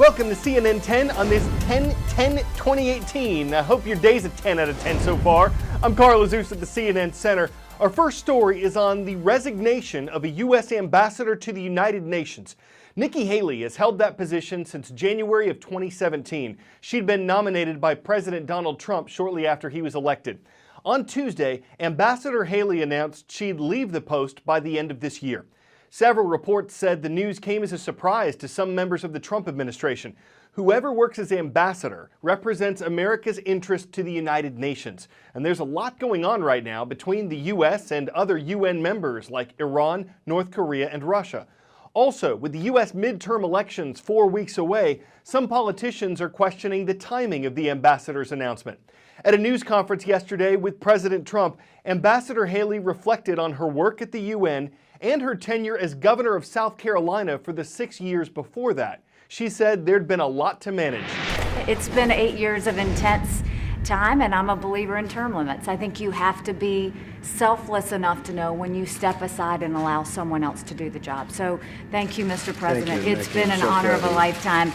Welcome to CNN10 on this 10-10-2018. I hope your day's a 10 out of 10 so far. I'm Carl Azus at the CNN Center. Our first story is on the resignation of a U.S. ambassador to the United Nations. Nikki Haley has held that position since January of 2017. She'd been nominated by President Donald Trump shortly after he was elected. On Tuesday, Ambassador Haley announced she'd leave the post by the end of this year. Several reports said the news came as a surprise to some members of the Trump administration. Whoever works as ambassador represents America's interest to the United Nations. And there's a lot going on right now between the U.S. and other UN members like Iran, North Korea, and Russia. Also, with the U.S. midterm elections 4 weeks away, some politicians are questioning the timing of the ambassador's announcement. At a news conference yesterday with President Trump, Ambassador Haley reflected on her work at the UN and her tenure as governor of South Carolina for the 6 years before that. She said there'd been a lot to manage. It's been 8 years of intense time, and I'm a believer in term limits. I think you have to be selfless enough to know when you step aside and allow someone else to do the job. So thank you, Mr. President. It's been an honor of a lifetime.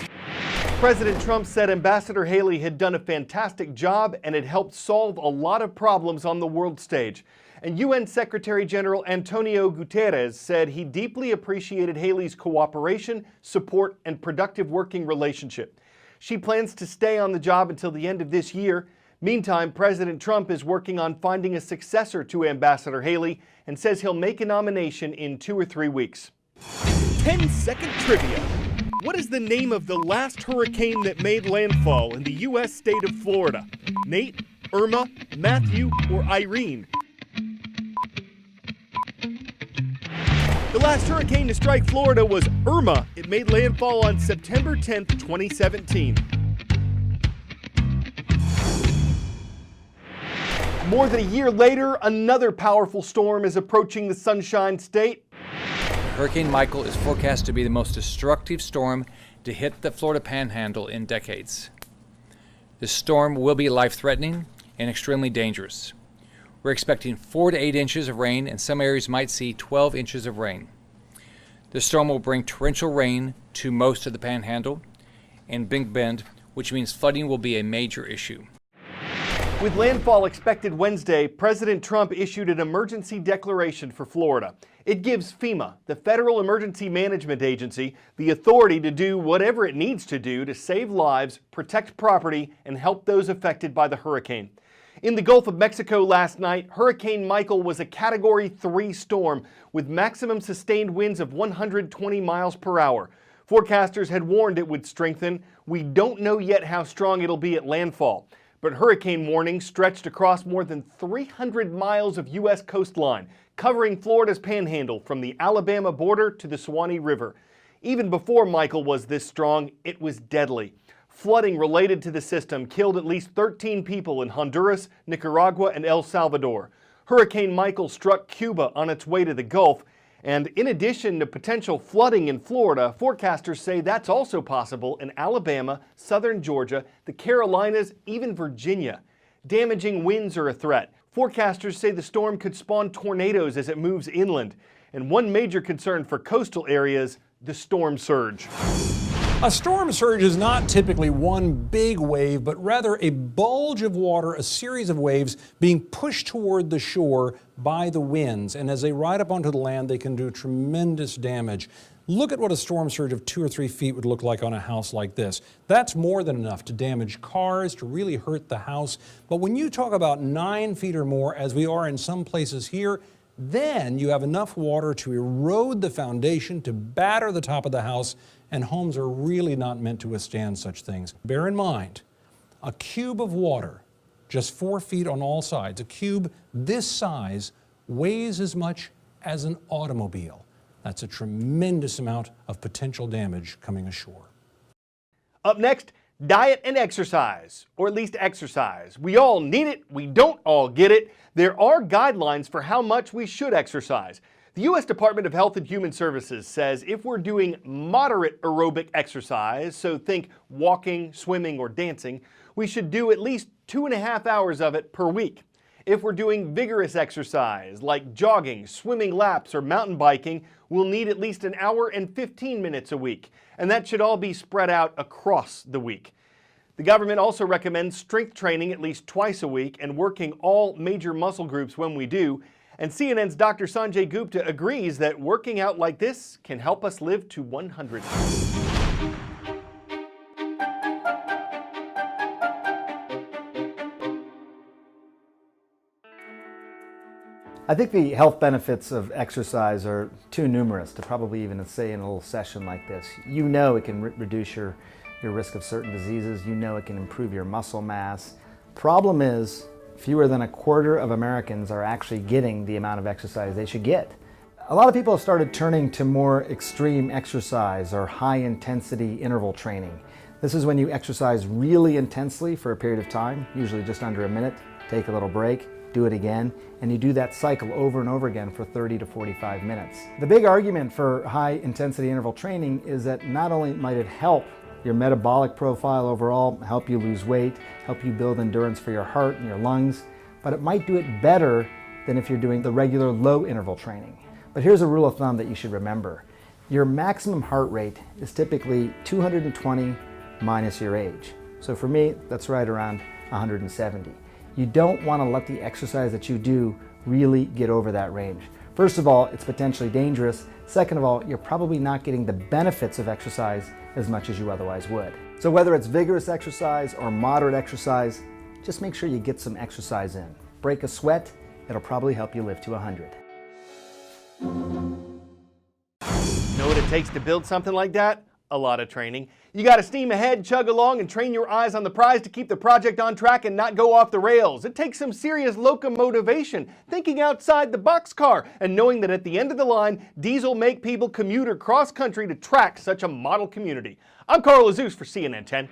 President Trump said Ambassador Haley had done a fantastic job and had helped solve a lot of problems on the world stage. And UN Secretary General Antonio Guterres said he deeply appreciated Haley's cooperation, support, and productive working relationship. She plans to stay on the job until the end of this year. Meantime, President Trump is working on finding a successor to Ambassador Haley and says he'll make a nomination in 2 or 3 weeks. 10-second trivia. What is the name of the last hurricane that made landfall in the U.S. state of Florida? Nate, Irma, Matthew, or Irene? The last hurricane to strike Florida was Irma. It made landfall on September 10th, 2017. More than a year later, another powerful storm is approaching the Sunshine State. Hurricane Michael is forecast to be the most destructive storm to hit the Florida Panhandle in decades. This storm will be life-threatening and extremely dangerous. We're expecting 4 to 8 inches of rain, and some areas might see 12 inches of rain. The storm will bring torrential rain to most of the Panhandle and Big Bend, which means flooding will be a major issue. With landfall expected Wednesday, President Trump issued an emergency declaration for Florida. It gives FEMA, the Federal Emergency Management Agency, the authority to do whatever it needs to do to save lives, protect property, and help those affected by the hurricane. In the Gulf of Mexico last night, Hurricane Michael was a Category 3 storm with maximum sustained winds of 120 miles per hour. Forecasters had warned it would strengthen. We don't know yet how strong it'll be at landfall. But hurricane warnings stretched across more than 300 miles of U.S. coastline, covering Florida's panhandle from the Alabama border to the Suwannee River. Even before Michael was this strong, it was deadly. Flooding related to the system killed at least 13 people in Honduras, Nicaragua, and El Salvador. Hurricane Michael struck Cuba on its way to the Gulf, and in addition to potential flooding in Florida, forecasters say that's also possible in Alabama, southern Georgia, the Carolinas, even Virginia. Damaging winds are a threat. Forecasters say the storm could spawn tornadoes as it moves inland. And one major concern for coastal areas, the storm surge. A storm surge is not typically one big wave, but rather a bulge of water, a series of waves being pushed toward the shore by the winds. And as they ride up onto the land, they can do tremendous damage. Look at what a storm surge of 2 or 3 feet would look like on a house like this. That's more than enough to damage cars, to really hurt the house. But when you talk about 9 feet or more, as we are in some places here, then you have enough water to erode the foundation, to batter the top of the house, and homes are really not meant to withstand such things. Bear in mind, a cube of water, just 4 feet on all sides, a cube this size weighs as much as an automobile. That's a tremendous amount of potential damage coming ashore. Up next, diet and exercise, or at least exercise. We all need it, we don't all get it. There are guidelines for how much we should exercise. The U.S. Department of Health and Human Services says if we're doing moderate aerobic exercise, so think walking, swimming, or dancing, we should do at least 2.5 hours of it per week. If we're doing vigorous exercise, like jogging, swimming laps, or mountain biking, we'll need at least an hour and 15 minutes a week, and that should all be spread out across the week. The government also recommends strength training at least twice a week and working all major muscle groups when we do. And CNN's Dr. Sanjay Gupta agrees that working out like this can help us live to 100. I think the health benefits of exercise are too numerous to probably even say in a little session like this. You know it can reduce your risk of certain diseases. You know it can improve your muscle mass. Problem is, fewer than a quarter of Americans are actually getting the amount of exercise they should get. A lot of people have started turning to more extreme exercise or high-intensity interval training. This is when you exercise really intensely for a period of time, usually just under a minute, take a little break, do it again, and you do that cycle over and over again for 30 to 45 minutes. The big argument for high-intensity interval training is that not only might it help your metabolic profile overall, help you lose weight, help you build endurance for your heart and your lungs, but it might do it better than if you're doing the regular low interval training. But here's a rule of thumb that you should remember. Your maximum heart rate is typically 220 minus your age. So for me, that's right around 170. You don't want to let the exercise that you do really get over that range. First of all, it's potentially dangerous. Second of all, you're probably not getting the benefits of exercise as much as you otherwise would. So whether it's vigorous exercise or moderate exercise, just make sure you get some exercise in. Break a sweat, it'll probably help you live to 100. Know what it takes to build something like that? A lot of training. You got to steam ahead, chug along, and train your eyes on the prize to keep the project on track and not go off the rails. It takes some serious locomotivation, thinking outside the boxcar, and knowing that at the end of the line, diesel make people commute across country to track such a model community. I'm Carl Azus for CNN10.